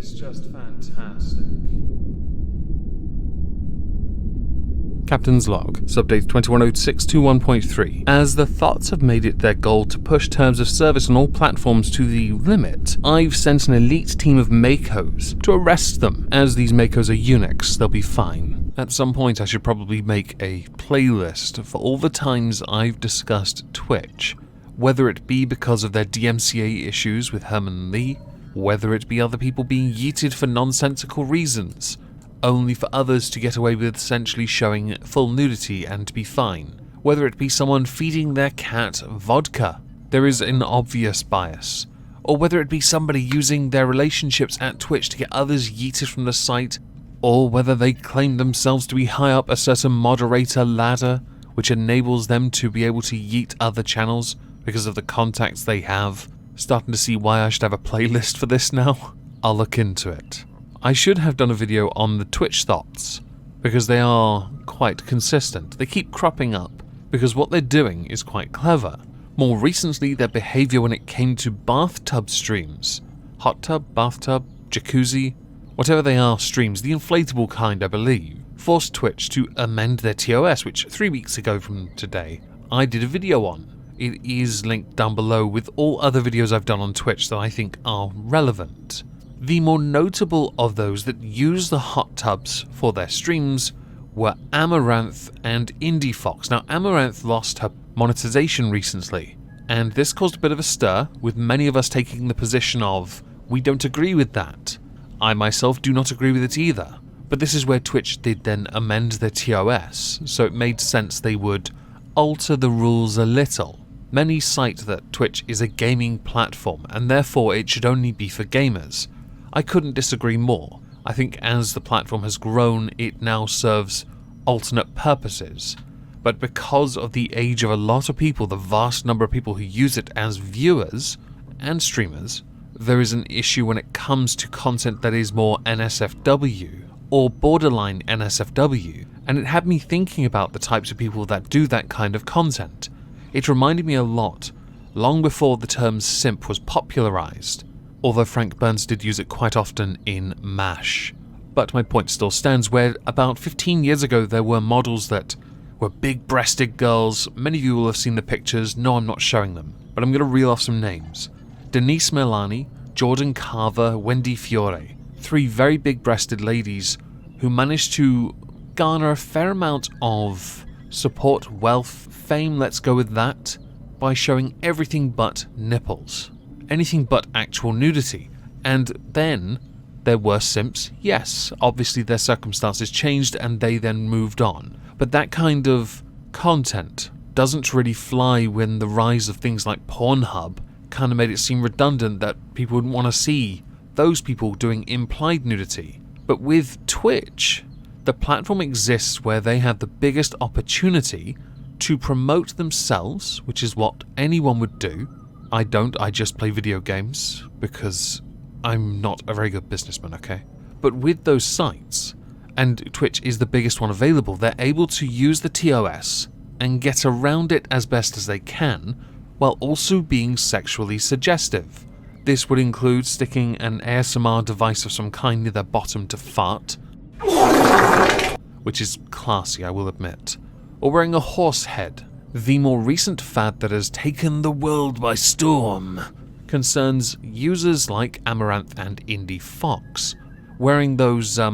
It's just fantastic. Captain's Log, Subdate 210621.3. As the Thots have made it their goal to push terms of service on all platforms to the limit, I've sent an elite team of Makos to arrest them. As these Makos are eunuchs, they'll be fine. At some point I should probably make a playlist for all the times I've discussed Twitch, whether it be because of their DMCA issues with Herman Lee, whether it be other people being yeeted for nonsensical reasons, only for others to get away with essentially showing full nudity and to be fine. Whether it be someone feeding their cat vodka, there is an obvious bias. Or whether it be somebody using their relationships at Twitch to get others yeeted from the site, or whether they claim themselves to be high up a certain moderator ladder, which enables them to be able to yeet other channels because of the contacts they have. Starting to see why I should have a playlist for this now. I'll look into it. I should have done a video on the Twitch Thots, because they are quite consistent. They keep cropping up, because what they're doing is quite clever. More recently, their behaviour when it came to bathtub streams, hot tub, bathtub, jacuzzi, whatever they are streams, the inflatable kind I believe, forced Twitch to amend their TOS, which 3 weeks ago from today, I did a video on. It is linked down below with all other videos I've done on Twitch that I think are relevant. The more notable of those that use the hot tubs for their streams were Amaranth and Indie Fox. Now, Amaranth lost her monetization recently, and this caused a bit of a stir, with many of us taking the position of, we don't agree with that. I myself do not agree with it either. But this is where Twitch did then amend their TOS, so it made sense they would alter the rules a little. Many cite that Twitch is a gaming platform, and therefore it should only be for gamers. I couldn't disagree more. I think as the platform has grown, it now serves alternate purposes. But because of the age of a lot of people, the vast number of people who use it as viewers and streamers, there is an issue when it comes to content that is more NSFW or borderline NSFW, and it had me thinking about the types of people that do that kind of content. It reminded me a lot, long before the term simp was popularized, although Frank Burns did use it quite often in MASH. But my point still stands, where about 15 years ago there were models that were big-breasted girls. Many of you will have seen the pictures. No, I'm not showing them, but I'm going to reel off some names. Denise Melani, Jordan Carver, Wendy Fiore. 3 very big-breasted ladies who managed to garner a fair amount of support, wealth, fame, let's go with that, by showing everything but nipples. Anything but actual nudity. And then there were simps, yes, obviously their circumstances changed and they then moved on. But that kind of content doesn't really fly when the rise of things like Pornhub kind of made it seem redundant that people wouldn't want to see those people doing implied nudity. But with Twitch, the platform exists where they have the biggest opportunity to promote themselves, which is what anyone would do. I don't, I just play video games because I'm not a very good businessman, okay? But with those sites, and Twitch is the biggest one available, they're able to use the TOS and get around it as best as they can, while also being sexually suggestive. This would include sticking an ASMR device of some kind near their bottom to fart, which is classy, I will admit, or wearing a horse head. The more recent fad that has taken the world by storm concerns users like Amaranth and Indie Fox, wearing those, I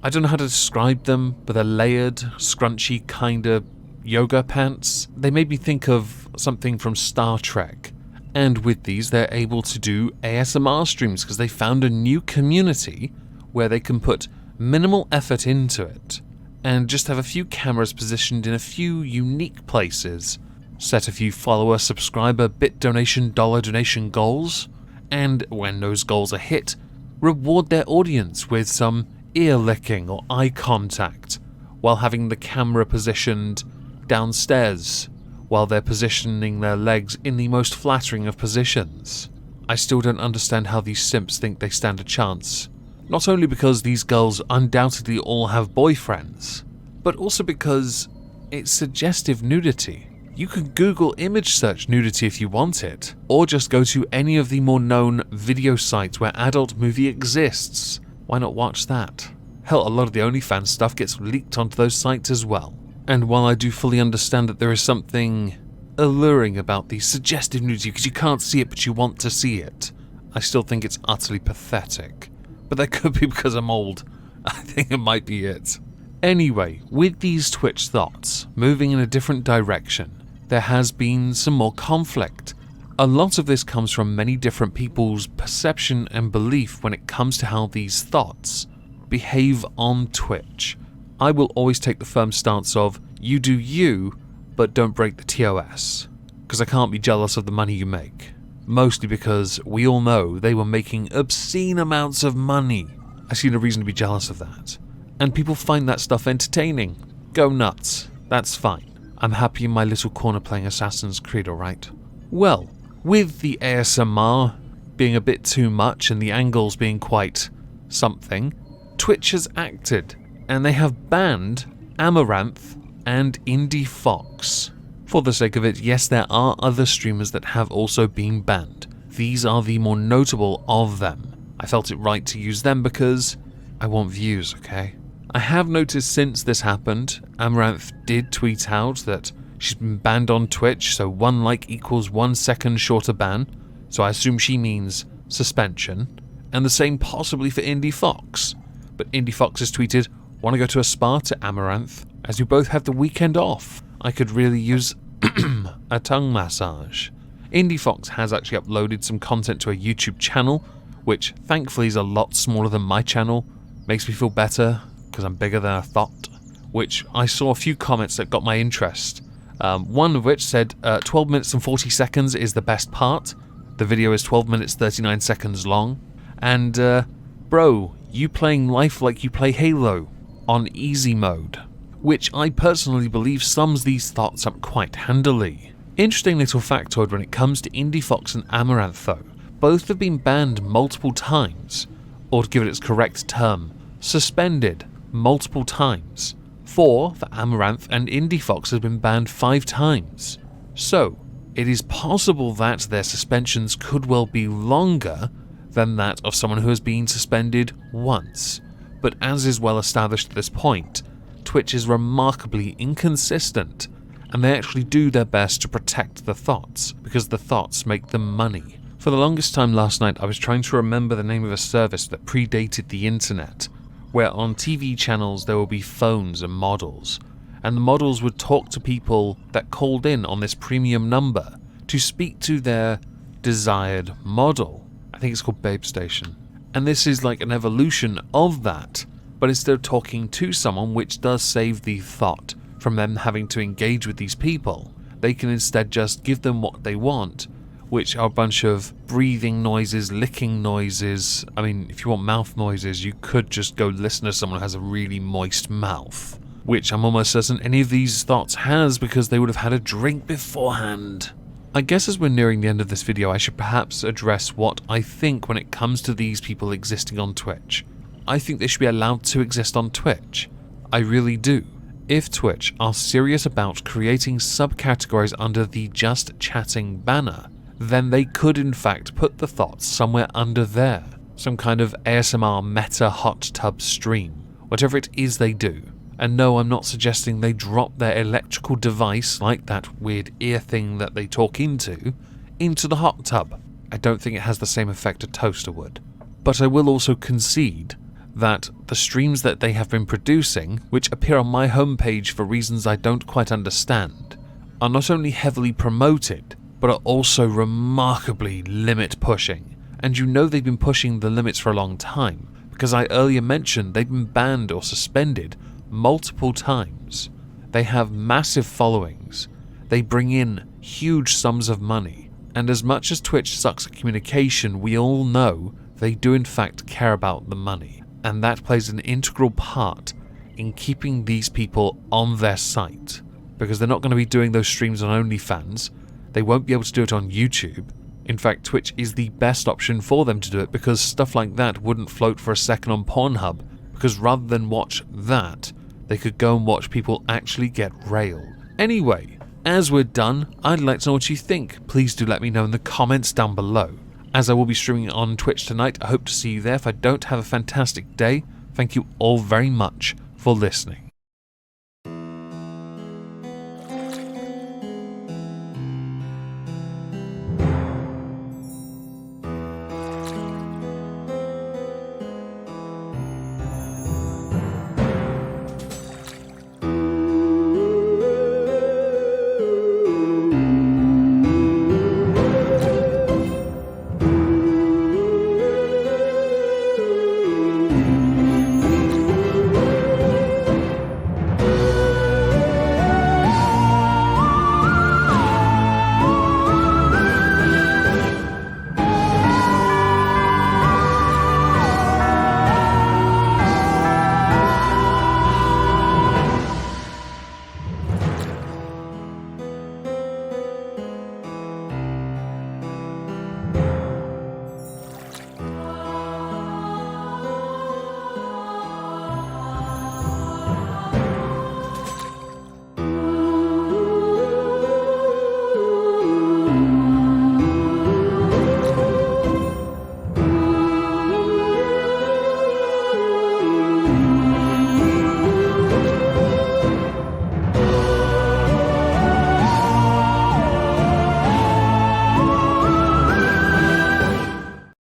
don't know how to describe them, but they're layered, scrunchy kinda yoga pants. They made me think of something from Star Trek. And with these, they're able to do ASMR streams because they found a new community where they can put minimal effort into it and just have a few cameras positioned in a few unique places, set a few follower, subscriber, bit donation, dollar donation goals, and when those goals are hit, reward their audience with some ear licking or eye contact while having the camera positioned downstairs while they're positioning their legs in the most flattering of positions. I still don't understand how these simps think they stand a chance. Not only because these girls undoubtedly all have boyfriends, but also because it's suggestive nudity. You can Google image search nudity if you want it, or just go to any of the more known video sites where adult movie exists. Why not watch that? Hell, a lot of the OnlyFans stuff gets leaked onto those sites as well. And while I do fully understand that there is something alluring about the suggestive nudity because you can't see it but you want to see it, I still think it's utterly pathetic. But that could be because I'm old. I think it might be it. Anyway, with these Twitch thoughts moving in a different direction, there has been some more conflict. A lot of this comes from many different people's perception and belief when it comes to how these thoughts behave on Twitch. I will always take the firm stance of, you do you, but don't break the TOS. Because I can't be jealous of the money you make. Mostly because we all know they were making obscene amounts of money. I see no reason to be jealous of that. And people find that stuff entertaining. Go nuts. That's fine. I'm happy in my little corner playing Assassin's Creed, alright? Well, with the ASMR being a bit too much and the angles being quite something, Twitch has acted, and they have banned Amaranth and Indie Fox. For the sake of it, yes, there are other streamers that have also been banned. These are the more notable of them. I felt it right to use them because I want views, okay? I have noticed since this happened, Amaranth did tweet out that she's been banned on Twitch, so 1 like equals 1 second shorter ban, so I assume she means suspension, and the same possibly for Indie Fox. But Indie Fox has tweeted, "Want to go to a spa to Amaranth? As we both have the weekend off. I could really use a tongue massage." Indie Fox has actually uploaded some content to a YouTube channel, which thankfully is a lot smaller than my channel. Makes me feel better, because I'm bigger than I thought. Which I saw a few comments that got my interest. One of which said, 12 minutes and 40 seconds is the best part. The video is 12 minutes 39 seconds long. And, bro, you playing life like you play Halo on easy mode. Which I personally believe sums these thoughts up quite handily. Interesting little factoid when it comes to Indie Fox and Amaranth though. Both have been banned multiple times, or to give it its correct term, suspended multiple times. 4 for Amaranth, and Indie Fox has been banned 5 times. So, it is possible that their suspensions could well be longer than that of someone who has been suspended once. But as is well established at this point, Twitch is remarkably inconsistent, and they actually do their best to protect the thoughts, because the thoughts make them money. For the longest time last night, I was trying to remember the name of a service that predated the internet, where on TV channels there will be phones and models, and the models would talk to people that called in on this premium number to speak to their desired model. I think it's called Babe Station. And this is like an evolution of that, but instead of talking to someone, which does save the thought from them having to engage with these people, they can instead just give them what they want, which are a bunch of breathing noises, licking noises. I mean, if you want mouth noises, you could just go listen to someone who has a really moist mouth, which I'm almost certain any of these thoughts has because they would have had a drink beforehand. I guess as we're nearing the end of this video, I should perhaps address what I think when it comes to these people existing on Twitch. I think they should be allowed to exist on Twitch. I really do. If Twitch are serious about creating subcategories under the Just Chatting banner, then they could in fact put the thoughts somewhere under there. Some kind of ASMR meta hot tub stream. Whatever it is they do. And no, I'm not suggesting they drop their electrical device, like that weird ear thing that they talk into the hot tub. I don't think it has the same effect a toaster would. But I will also concede that the streams that they have been producing, which appear on my homepage for reasons I don't quite understand, are not only heavily promoted, but are also remarkably limit pushing. And you know they've been pushing the limits for a long time, because I earlier mentioned they've been banned or suspended multiple times. They have massive followings. They bring in huge sums of money. And as much as Twitch sucks at communication, we all know they do in fact care about the money. And that plays an integral part in keeping these people on their site. Because they're not going to be doing those streams on OnlyFans. They won't be able to do it on YouTube. In fact, Twitch is the best option for them to do it because stuff like that wouldn't float for a second on Pornhub. Because rather than watch that, they could go and watch people actually get railed. Anyway, As we're done, I'd like to know what you think. Please do let me know in the comments down below. As I will be streaming on Twitch tonight, I hope to see you there. If I don't, have a fantastic day. Thank you all very much for listening.